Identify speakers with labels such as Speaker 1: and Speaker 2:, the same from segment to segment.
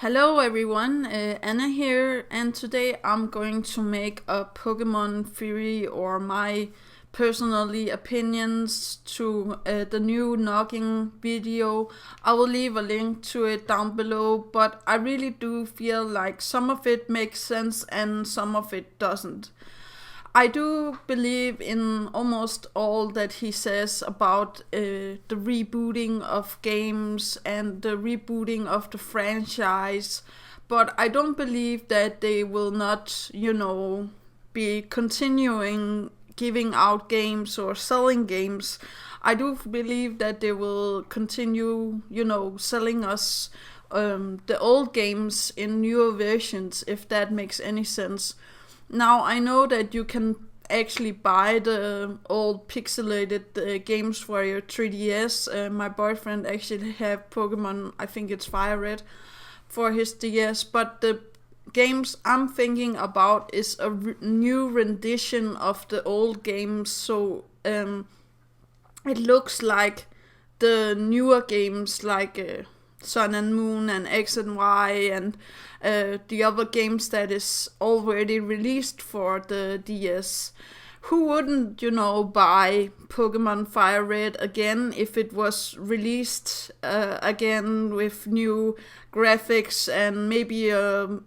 Speaker 1: Hello everyone, Anna here, and today I'm going to make a Pokemon theory or my personally opinions to the new Goggin video. I will leave a link to it down below, but I really do feel like some of it makes sense and some of it doesn't. I do believe in almost all that he says about the rebooting of games and the rebooting of the franchise, but I don't believe that they will not, be continuing giving out games or selling games. I do believe that they will continue, selling us the old games in newer versions, if that makes any sense. Now, I know that you can actually buy the old pixelated games for your 3DS. My boyfriend actually have Pokemon, I think it's Fire Red, for his DS, but the games I'm thinking about is a new rendition of the old games, so it looks like the newer games like Sun and Moon and X and Y and the other games that is already released for the DS. Who wouldn't, buy Pokemon Fire Red again if it was released again with new graphics and maybe a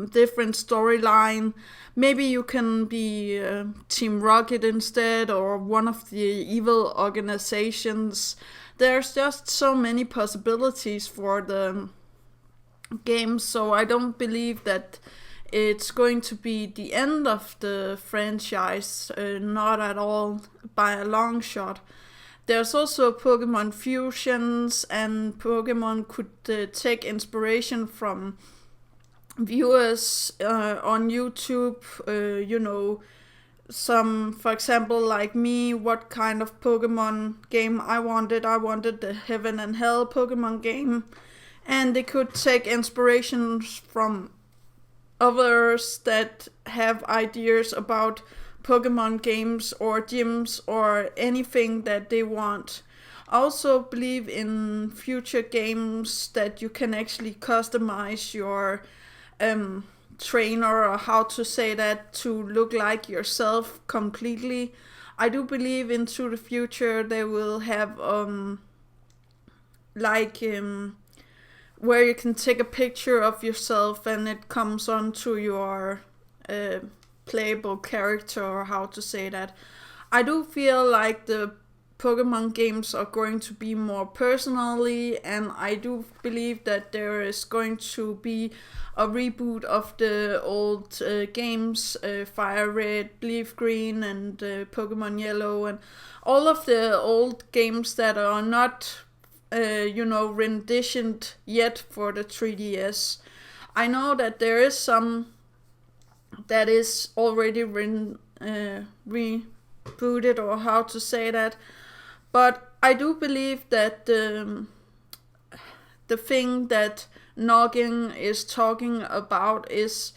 Speaker 1: different storyline? Maybe you can be Team Rocket instead or one of the evil organizations. There's just so many possibilities for the game, so I don't believe that it's going to be the end of the franchise, not at all, by a long shot. There's also Pokemon fusions, and Pokemon could take inspiration from viewers on YouTube, some, for example, like me, what kind of Pokemon game I wanted. I wanted the Heaven and Hell Pokemon game, and they could take inspirations from others that have ideas about Pokemon games or gyms or anything that they want. I also believe in future games that you can actually customize your trainer, or how to say that, to look like yourself completely. I do believe into the future they will have like where you can take a picture of yourself and it comes onto your playable character, or how to say that. I do feel like the Pokemon games are going to be more personally, and I do believe that there is going to be a reboot of the old games, Fire Red, Leaf Green, and Pokemon Yellow, and all of the old games that are not, renditioned yet for the 3DS. I know that there is some that is already rebooted, or how to say that. But I do believe that the thing that Goggin is talking about is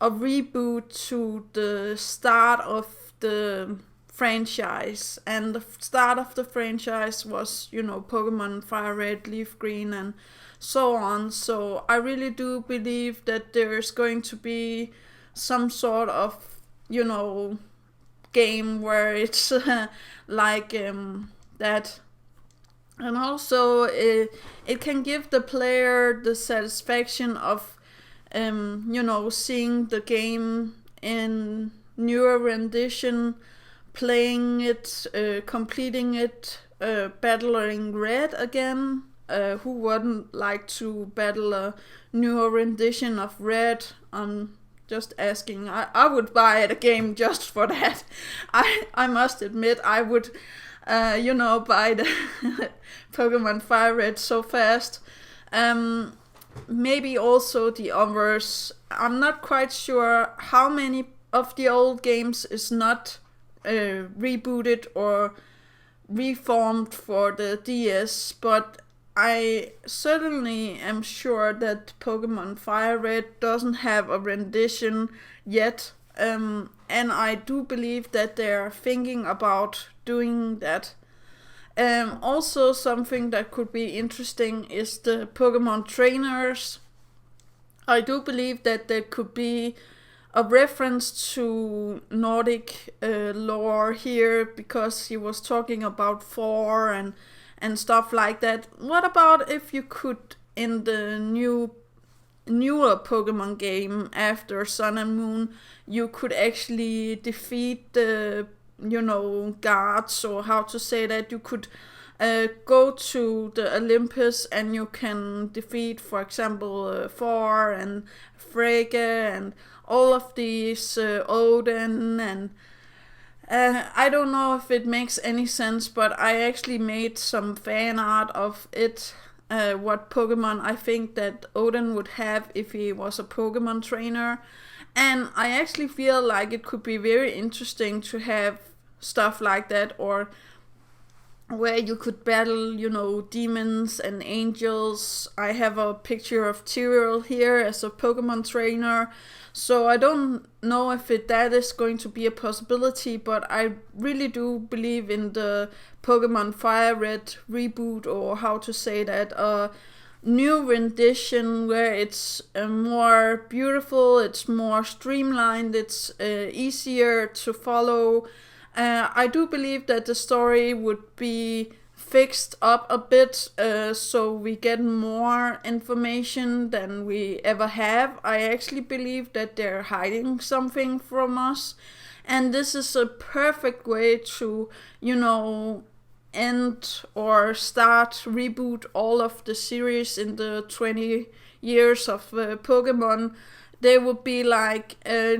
Speaker 1: a reboot to the start of the franchise. And the start of the franchise was, Pokemon Fire Red, Leaf Green, and so on. So I really do believe that there's going to be some sort of, game where it's like that. And also it can give the player the satisfaction of seeing the game in newer rendition, playing it, completing it, battling Red again. Who wouldn't like to battle a newer rendition of Red? Just asking. I would buy a game just for that. I must admit, I would buy the Pokemon Fire Red so fast. Maybe also the others. I'm not quite sure how many of the old games is not rebooted or reformed for the DS, but I certainly am sure that Pokemon Fire Red doesn't have a rendition yet. And I do believe that they're thinking about doing that. Also, something that could be interesting is the Pokemon trainers. I do believe that there could be a reference to Nordic lore here, because he was talking about Thor and stuff like that. What about if you could, in the newer Pokemon game after Sun and Moon, you could actually defeat the guards, or how to say that, you could go to the Olympus and you can defeat, for example, Thor and Frege and all of these, Odin, and I don't know if it makes any sense, but I actually made some fan art of it. What Pokemon I think that Odin would have if he was a Pokemon trainer. And I actually feel like it could be very interesting to have stuff like that, or where you could battle, demons and angels. I have a picture of Tyrael here as a Pokemon trainer. So I don't know if that is going to be a possibility, but I really do believe in the Pokemon Fire Red reboot, or how to say that, a new rendition where it's more beautiful, it's more streamlined, it's easier to follow. I do believe that the story would be fixed up a bit, so we get more information than we ever have. I actually believe that they're hiding something from us, and this is a perfect way to, end or reboot all of the series in the 20 years of Pokemon. They would be like,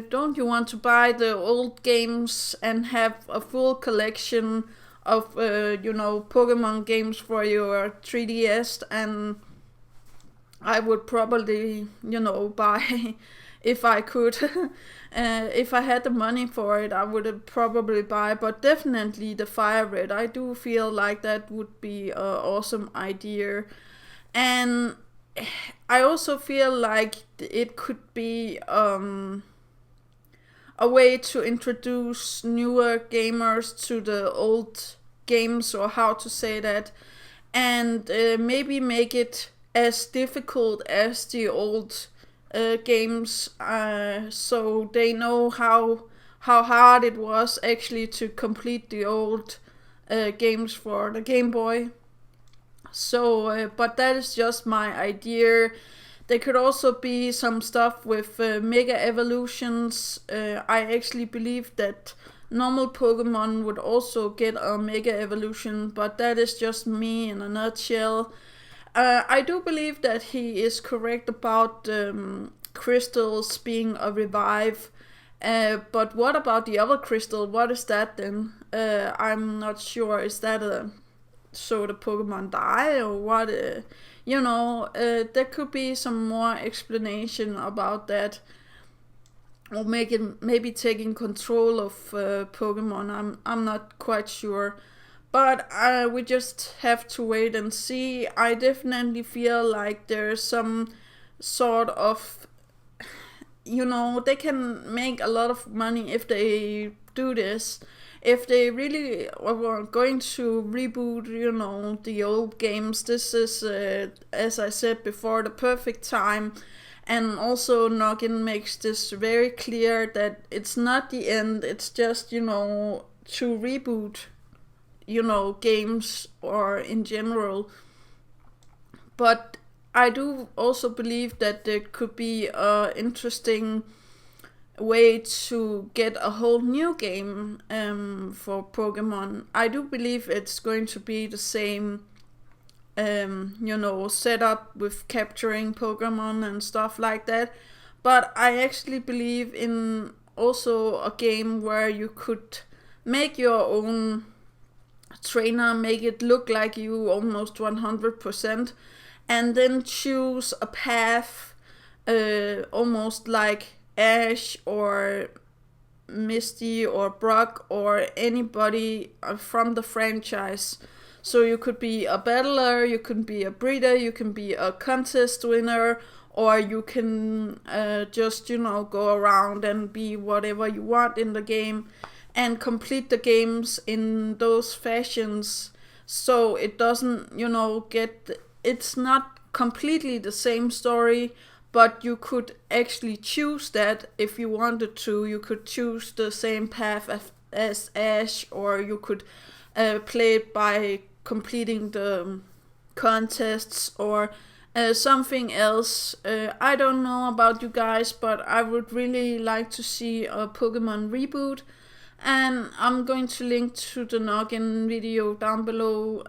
Speaker 1: don't you want to buy the old games and have a full collection of, Pokemon games for your 3DS? And I would probably, buy, if I could. If I had the money for it, I would probably buy, but definitely the Fire Red. I do feel like that would be an awesome idea. And I also feel like it could be a way to introduce newer gamers to the old games, or how to say that, and maybe make it as difficult as the old games, so they know how hard it was actually to complete the old games for the Game Boy. So, but that is just my idea. There could also be some stuff with Mega Evolutions. I actually believe that normal Pokemon would also get a Mega Evolution, but that is just me in a nutshell. I do believe that he is correct about crystals being a revive. But what about the other crystal? What is that then? I'm not sure. Is that so the Pokemon die, or what? There could be some more explanation about that, or maybe taking control of Pokemon. I'm not quite sure, but we just have to wait and see. I definitely feel like there's some sort of, they can make a lot of money if they do this. If they really were going to reboot, the old games, this is, as I said before, the perfect time. And also Noggin makes this very clear that it's not the end, it's just, to reboot, games, or in general. But I do also believe that there could be an interesting way to get a whole new game for Pokemon. I do believe it's going to be the same, setup with capturing Pokemon and stuff like that. But I actually believe in also a game where you could make your own trainer, make it look like you almost 100%, and then choose a path, almost like Ash or Misty or Brock or anybody from the franchise. So you could be a battler, you can be a breeder, you can be a contest winner, or you can just, go around and be whatever you want in the game and complete the games in those fashions. So it doesn't, it's not completely the same story, but you could actually choose that if you wanted to. You could choose the same path as Ash, or you could play it by completing the contests, or something else. I don't know about you guys, but I would really like to see a Pokemon reboot. And I'm going to link to the Noggin video down below.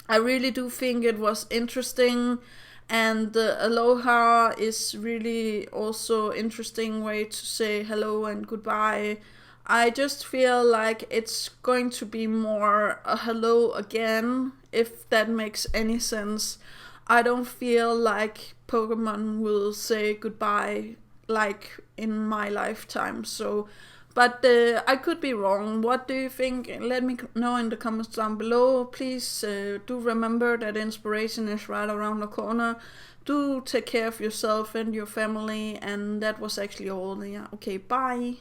Speaker 1: I really do think it was interesting, and the aloha is really also interesting way to say hello and goodbye. I just feel like it's going to be more a hello again, if that makes any sense. I don't feel like Pokemon will say goodbye like in my lifetime, so but I could be wrong. What do you think? Let me know in the comments down below. Please do remember that inspiration is right around the corner. Do take care of yourself and your family. And that was actually all. Yeah. Okay, bye.